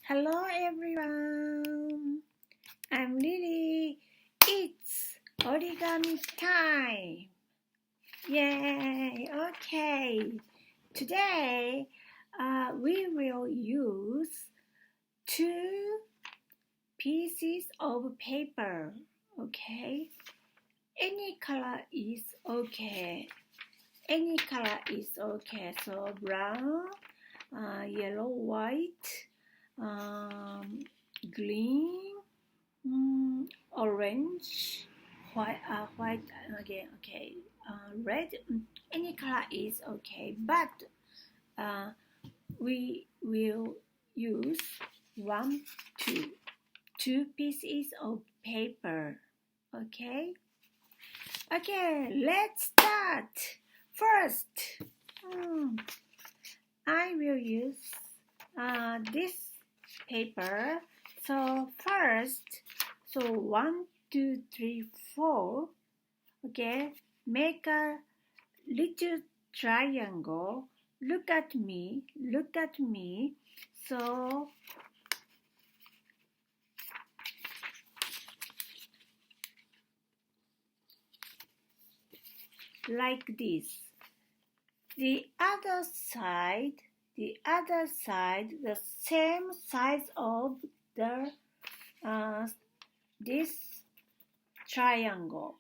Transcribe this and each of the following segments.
Hello everyone, I'm Lily. It's origami time. Yay! Okay, today we will use 2 pieces of paper. Okay, any color is okay. Any color is okay. So brown, yellow, white. Green, orange, white again. Okay, red. Any color is okay, but we will use two pieces of paper. Okay. Okay, let's start. First, I will use this paper. So first, 1, 2, 3, 4. Okay, make a little triangle. Look at me. So like this. The other side, the same size of the this triangle.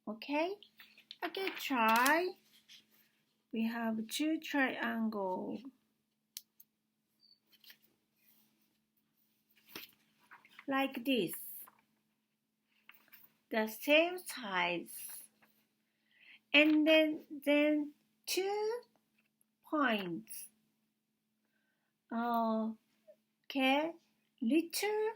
Okay, try. We have 2 triangles like this, the same size, and then 2 points. Okay, little.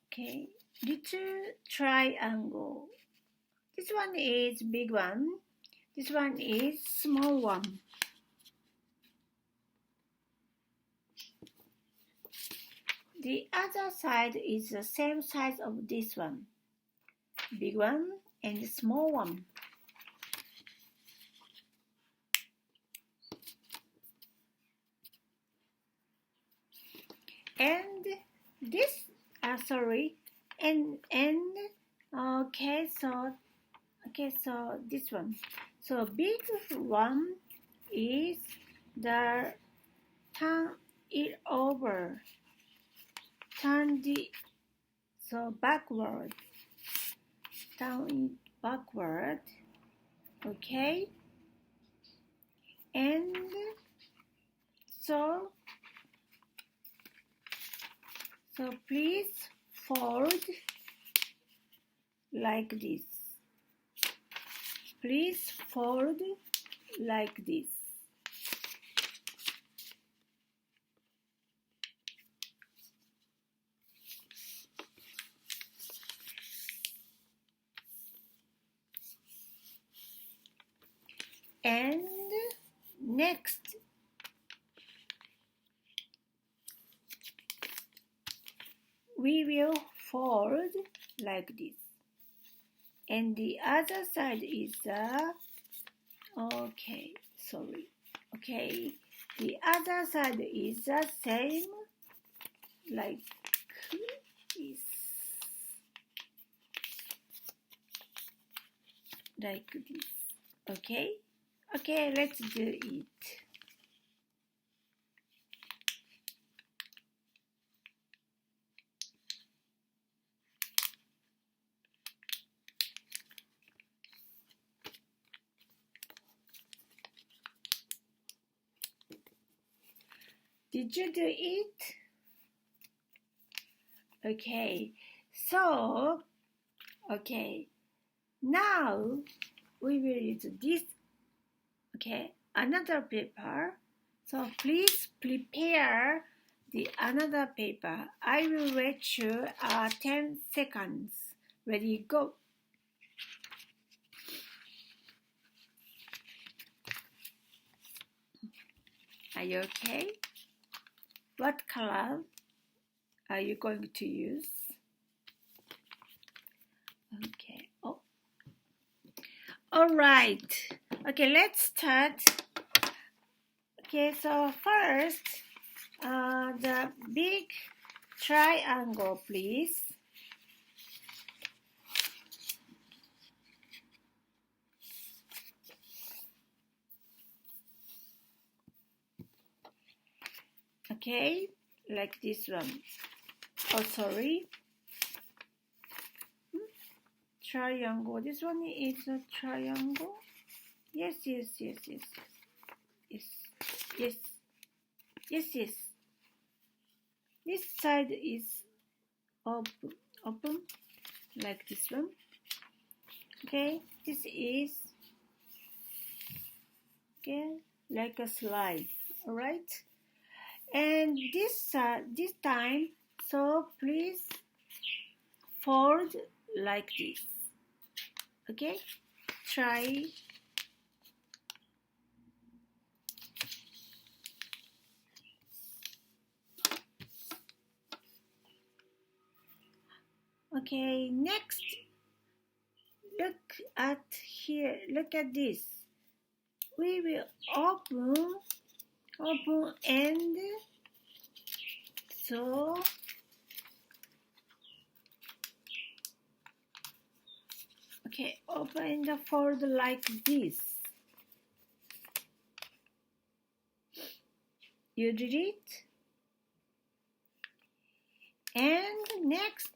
Okay, little triangle. This one is big one. This one is small one. The other side is the same size of this one. Big one and small one. And this, so this one. So big one is the turn it over. Backward. Turn it backward. Okay. And so please fold like this. Please fold like this. And next, we will fold like this. And the other side is the the other side is the same like this. Like this. Okay, let's do it. Did you do it? Okay, so now we will use this. Okay, another paper. So please prepare the another paper. I will wait you 10 seconds. Ready, go. Are you okay? What color are you going to use? Okay. Oh. All right. Okay, let's start. Okay, so first, the big triangle, please. Okay, like this one. Oh, sorry. Triangle. This one is a triangle. Yes. This side is open, like this one. Okay, this is like a slide. All right, and this time, so please fold like this. Okay, try. Okay, next, look at here. Look at this. We will open and so okay, open the fold like this. You did it. And next,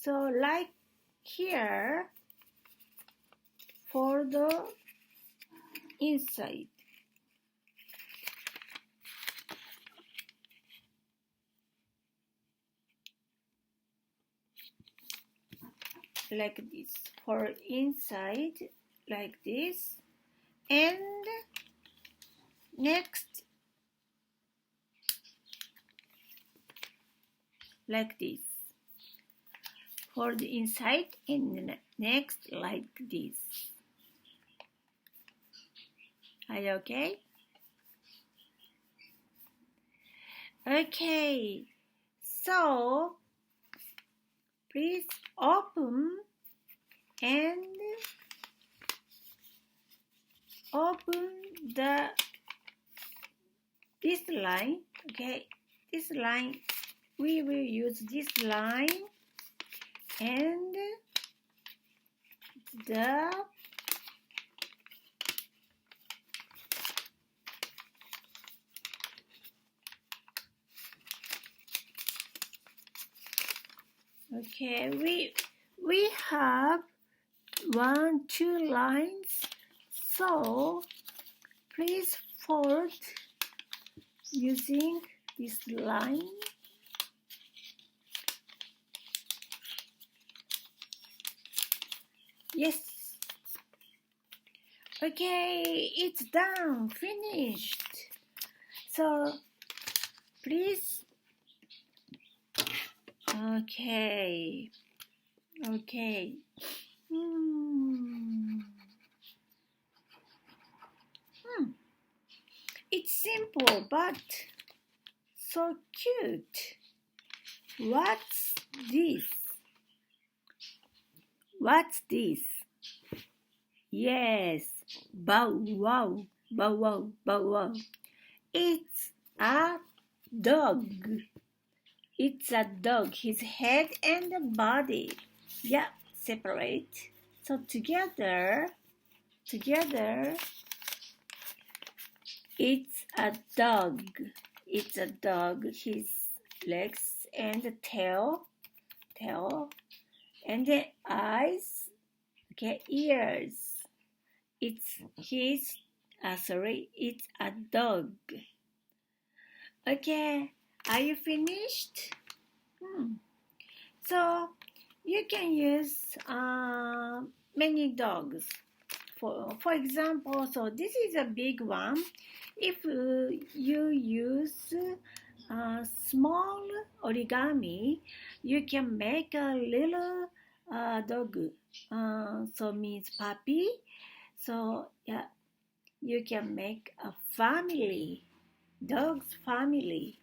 so like here, for the inside. Like this, for inside, like this. And next, like this. For the inside, and next like this. Are you okay? Okay, so please open and open this line. Okay, this line, we will use this line and the okay, we have 2 lines, so please fold using this line. Yes. Okay, it's done, finished. So please, okay. It's simple but so cute. What's this? What's this? Yes, bow wow. It's a dog. It's a dog. His head and the body. Yeah, separate. So together, it's a dog. It's a dog. His legs and the tail, and the eyes. Okay, ears. It's a dog. Okay, are you finished? So you can use many dogs. For example, so this is a big one. If you use small origami, you can make a little dog. So means puppy. So yeah, you can make a family, dog's family.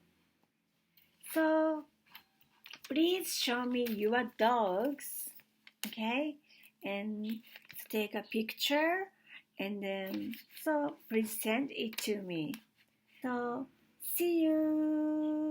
So please show me your dogs, okay? And take a picture and then so please send it to me. So see you.